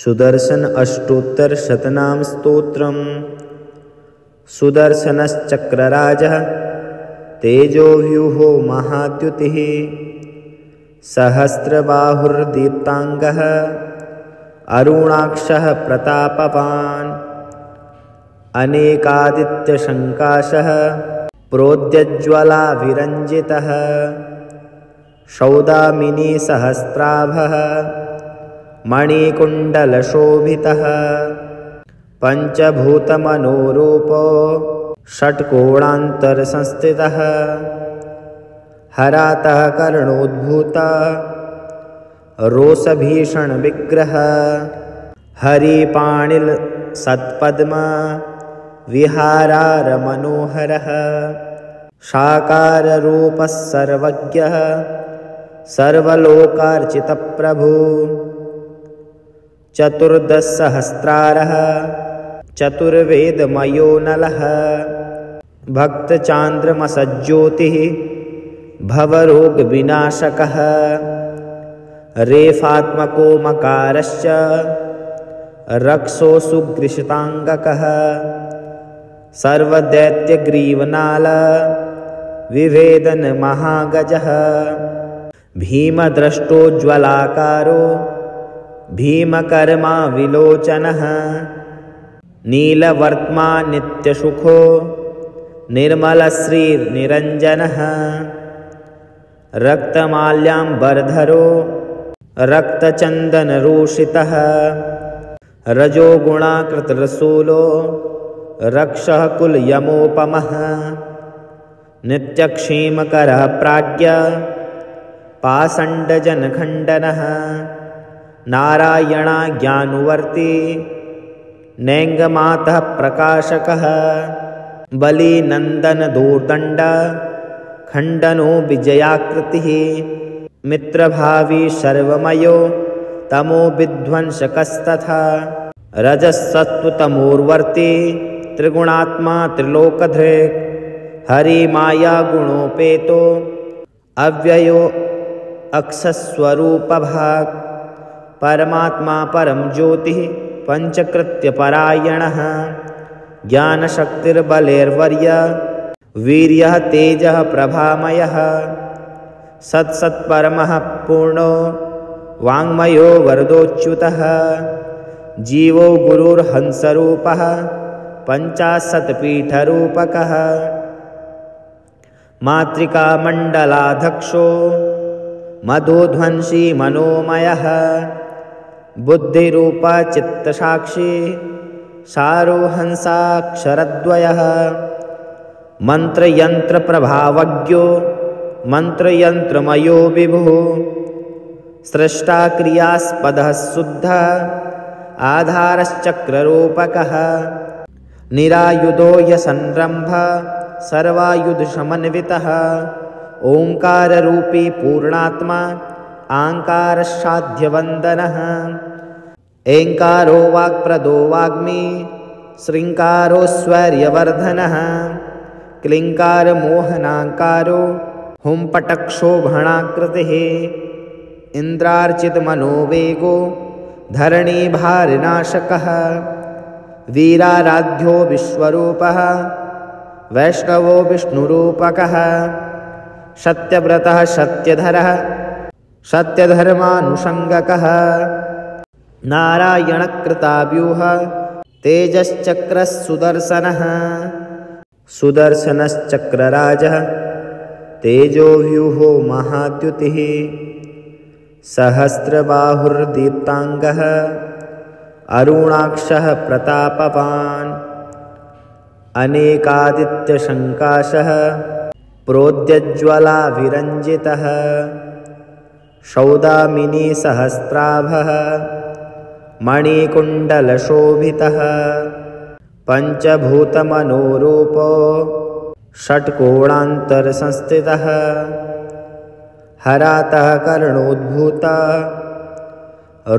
सुदर्शन अष्टोत्तर शतनाम स्तोत्रम। सुदर्शनश्चक्रराजः तेजोव्यूहो महाद्युतिः सहस्रबाहुर्दीप्तांगः अरुणाक्षः प्रतापवान् अनेकादित्यशङ्काशः प्रोद्यज्ज्वलाभिरञ्जितः सौदामिनी सहस्राभः मणिकुण्डलशोभितः पञ्चभूतमनोरूपो षट्कोणान्तरसंस्थितः हरातः कर्णोद्भूता रोषभीषणविग्रह हरिपाणिलसत्पद्म विहारारमनोहरः साकाररूपः सर्वज्ञः सर्वलोकार्चितप्रभु चतुर्दशसहस्रारः चतुर्वेदमयो नलः भक्तचान्द्रमसज्ज्योतिः भवरोगविनाशकः रेफात्मको मकारश्च रक्षो सुगृषिताङ्गकः सर्वदैत्यग्रीवनाल विभेदनमहागजः भीमद्रष्टोज्ज्वलाकारो भीमकर्मा विलोचनः नीलवर्त्मा नित्यसुखो निर्मलश्रीर्निरञ्जनः रक्तमाल्याम्बरधरो रक्तचन्दनरूषितः रजोगुणाकृतरसूलो रक्षः कुलयमोपमः नित्यक्षेमकरः प्राज्ञ पाषण्डजनखण्डनः नारायणाज्ञानुवर्ती नेङ्गमातः प्रकाशकः बलिनन्दनदोर्दण्ड खण्डनो विजयाकृतिः मित्रभावी सर्वमयो तमो विध्वंसकस्तथा रजसत्त्वतमोर्वर्ती त्रिगुणात्मा त्रिलोकधृक् हरिमायागुणोपेतो अव्ययो अक्षस्वरूपभाक् परमात्मा परं ज्योतिः पंचकृत्यपरायणः ज्ञानशक्तिर्बलेर्वर्य वीर्यः तेजः प्रभामयः सत्सत्परमः पूर्णो वाङ्मयो वरदोच्युतः जीवो गुरुर्हंसरूपः पञ्चाशत्पीठरूपकः मातृकामण्डलाध्यक्षो मधुध्वंसी मनोमयः बुद्धिरूपा चित्तसाक्षी सारोहंसाक्षरद्वयः मन्त्रयन्त्रप्रभावज्ञो मन्त्रयन्त्रमयो विभुः स्रष्टा क्रियास्पदः शुद्धः आधारश्चक्ररूपकः निरायुधो यसंरम्भः सर्वायुधसमन्वितः ओङ्काररूपी पूर्णात्मा आङ्कारसाध्यवन्दनः ऐङ्कारो वाक्प्रदो वाग्मी श्रृङ्कारोऽस्वर्यवर्धनः क्लिङ्कारमोहनाङ्कारो हुम्पटक्षोभणाकृतिः इन्द्रार्चितमनोवेगो धरणीभारनाशकः वीराराध्यो विश्वरूपः वैष्णवो विष्णुरूपकः सत्यव्रतः सत्यधरः सत्यधर्मानुषङ्गकः नारायणकृताव्यूह तेजश्चक्रः सुदर्शनः सुदर्शनश्चक्रराजः तेजोव्यूहो महाद्युतिः सहस्रबाहुर्दीप्तांगः अरुणाक्षः प्रतापवान् अनेकादित्यशङ्काशः प्रोद्यज्ज्वलाभिरञ्जितः सौदामिनी सहस्राभः मणिकुण्डलशोभितः पञ्चभूतमनोरूपो षट्कोणान्तरसंस्थितः हरातः कर्णोद्भूता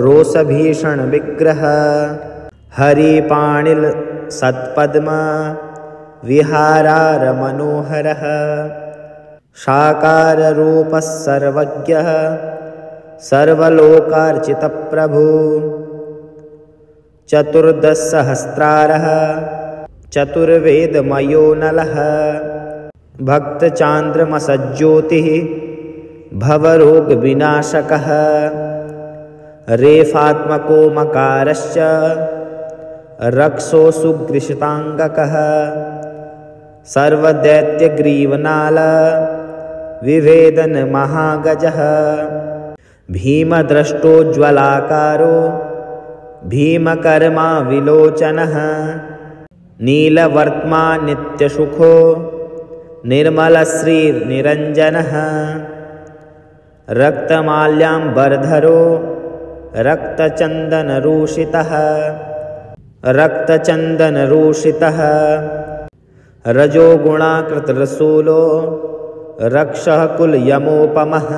रोषभीषणविग्रह हरिपाणिलसत्पद्म विहारारमनोहरः साकाररूपः सर्वज्ञः सर्वलोकार्चितप्रभु चतुर्दशसहस्रारः चतुर्वेदमयो नलः भक्तचान्द्रमसज्ज्योतिः भवरोगविनाशकः रेफात्मको मकारश्च रक्षो सुगृषिताङ्गकः सर्वदैत्यग्रीवनाल विभेदनमहागजः भीमद्रष्टोज्ज्वलाकारो भीमकर्मा विलोचनः नीलवर्त्मा नित्यसुखो निर्मलश्रीर्निरञ्जनः रक्तमाल्याम्बरधरो रक्तचन्दनरूषितः रजोगुणाकृतरसूलो रक्षः कुलयमोपमः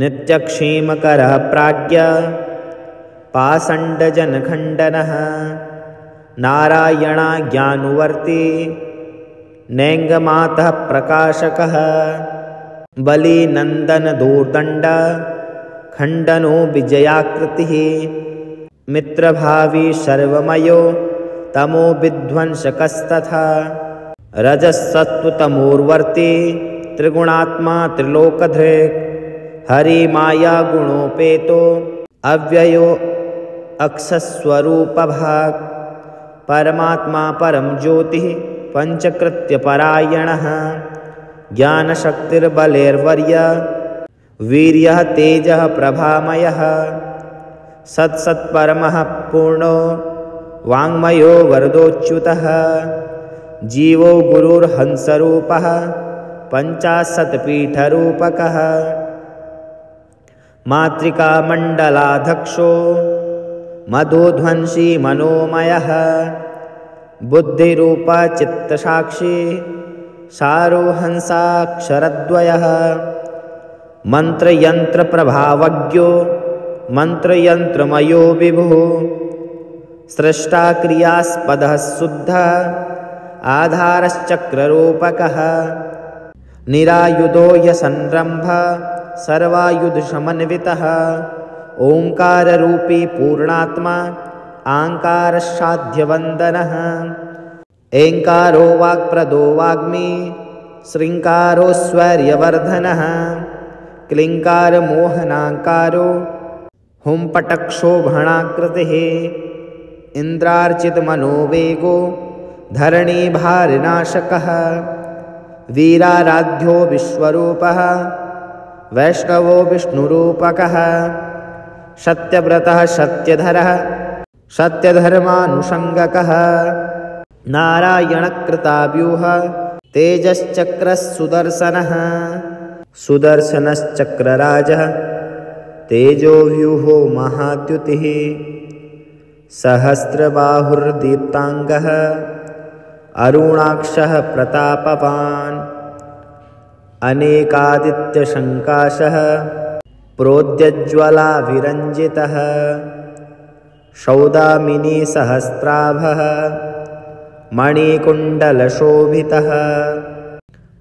नित्यक्षेमकरः प्राज्ञ पाषण्डजनखण्डनः नारायणाज्ञानुवर्ती नेङ्गमातः प्रकाशकः बलिनन्दनदोर्दण्ड खण्डनो विजयाकृतिः मित्रभावी सर्वमयो तमो विध्वंसकस्तथा रजसत्त्वतमोर्वर्ती त्रिगुणात्मा त्रिलोकधृक् हरिमायागुणोपेतो अव्ययो अक्षस्वरूपभाक् परमात्मा परं ज्योतिः पंचकृत्यपरायणः ज्ञानशक्तिर्बलेर्वर्य वीर्यः तेजः प्रभामयः सत्सत्परमः पूर्णो वाङ्मयो वरदोच्युतः जीवो गुरुर्हंसरूपः पञ्चाशत्पीठरूपकः मातृकामण्डलाध्यक्षो मधुध्वंसी मनोमयः बुद्धिरूपा चित्तसाक्षी सारोहंसाक्षरद्वयः मन्त्रयन्त्रप्रभावज्ञो मन्त्रयन्त्रमयो विभुः स्रष्टा क्रियास्पदः शुद्धः आधारश्चक्ररूपकः निरायुधो यसंरम्भः सर्वायुधसमन्वितः ओङ्काररूपी पूर्णात्मा आङ्कारसाध्यवन्दनः ऐङ्कारो वाक्प्रदो वाग्मी श्रृङ्कारोऽस्वर्यवर्धनः क्लिङ्कारमोहनाङ्कारो हुम्पटक्षोभणाकृतिः इन्द्रार्चितमनोवेगो धरणीभारनाशकः वीराराध्यो विश्वरूपः वैष्णवो विष्णुरूपकः सत्यव्रतः सत्यधरः सत्यधर्मानुषङ्गकः नारायणकृताव्यूह तेजश्चक्रः सुदर्शनः सुदर्शनश्चक्रराजः तेजोव्यूहो महाद्युतिः सहस्रबाहुर्दीप्ताङ्गः अरुणाक्षः प्रतापवान् अनेकादित्यशङ्काशः प्रोद्यज्ज्वलाभिरञ्जितः सौदामिनीसहस्राभः मणिकुण्डलशोभितः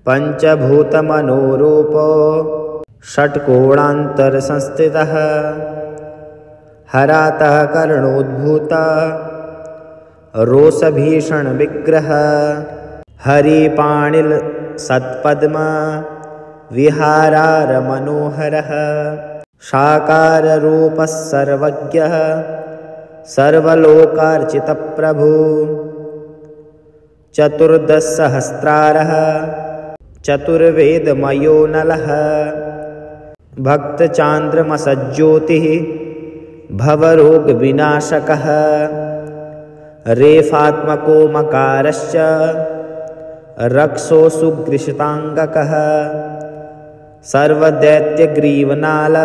पञ्चभूतमनोरूपो षट्कोणान्तरसंस्थितः हरातः कर्णोद्भूता रोषभीषणविग्रह हरिपाणिलसत्पद्मा विहारारमनोहरः साकाररूपः सर्वज्ञः सर्वलोकार्चितप्रभु चतुर्दशसहस्रारः चतुर्वेदमयो नलः भक्तचान्द्रमसज्ज्योतिः भवरोगविनाशकः रेफात्मको मकारश्च रक्षो सुगृषिताङ्गकः सर्वदैत्यग्रीवनाल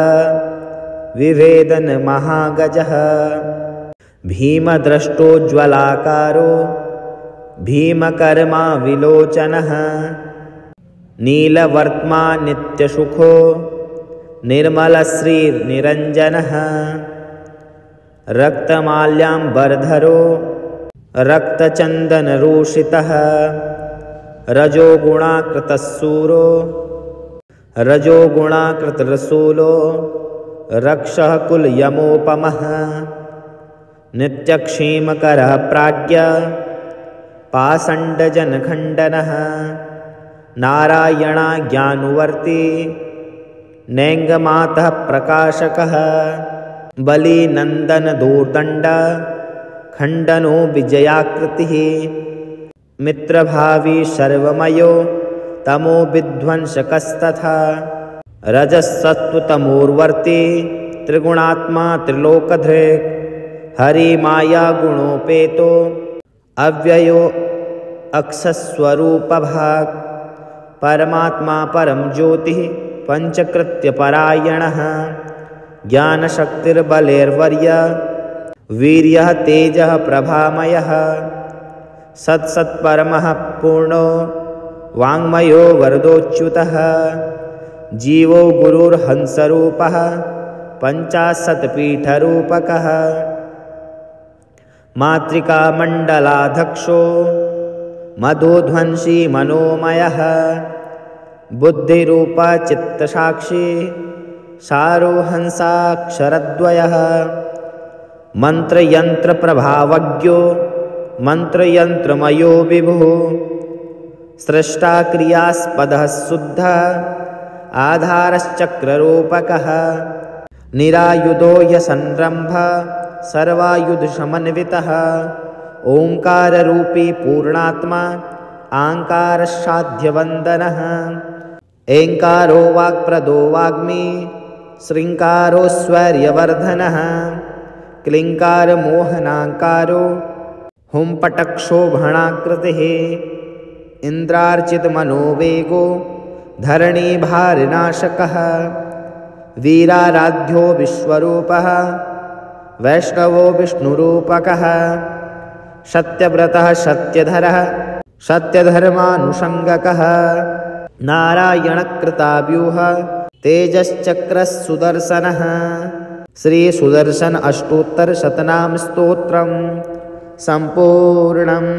विभेदनमहागजः भीमद्रष्टोज्ज्वलाकारो भीमकर्मा विलोचनः नीलवर्त्मा नित्यसुखो निर्मलश्रीर्निरञ्जनः रक्तमाल्याम्बरधरो रक्तचन्दनरूषितः रजोगुणाकृतशूरो रजोगुणाकृतरसूलो रक्षः कुलयमोपमः नित्यक्षेमकरः प्राज्ञ पाषण्डजनखण्डनः नारायणाज्ञानुवर्ती नेङ्गमातः प्रकाशकः बलिनन्दनदोर्दण्ड खण्डनो विजयाकृतिः मित्रभावी सर्वमयो तमो विध्वंसकस्तथा रजसत्त्वतमोर्वर्ती त्रिगुणात्मा त्रिलोकधृक् हरिमायागुणोपेतो अव्ययो अक्षस्वरूपभाक् परमात्मा परं ज्योतिः पञ्चकृत्यपरायणः ज्ञानशक्तिर्बलेर्वर्य वीर्यः तेजः प्रभामयः सत्सत्परमः पूर्णो वाङ्मयो वरदोच्युतः जीवो गुरुर्हंसरूपः पञ्चाशत्पीठरूपकः मातृकामण्डलाध्यक्षो मधुध्वंसी मनोमयः बुद्धिरूपा चित्तसाक्षी सारोहंसाक्षरद्वयः मन्त्रयन्त्रप्रभावज्ञो मन्त्रयन्त्रमयो विभुः स्रष्टा क्रियास्पदः शुद्धः आधारश्चक्ररूपकः निरायुधो यसंरम्भः सर्वायुधसमन्वितः ओङ्काररूपी पूर्णात्मा आङ्कारसाध्यवन्दनः एङ्कारो वाक्प्रदो वाग्मी श्रृङ्कारोऽस्वर्यवर्धनः क्लिङ्कारमोहनाङ्कारो हुम्पटक्षोभणाकृतिः इन्द्रार्चितमनोवेगो धरणीभारनाशकः वीराराध्यो विश्वरूपः वैष्णवो विष्णुरूपकः सत्यव्रतः सत्यधरः सत्यधर्मानुषङ्गकः नारायणकृताव्यूह तेजश्चक्रस्सुदर्शनः श्रीसुदर्शन अष्टोत्तरशतनाम स्तोत्रम् सम्पूर्णम्।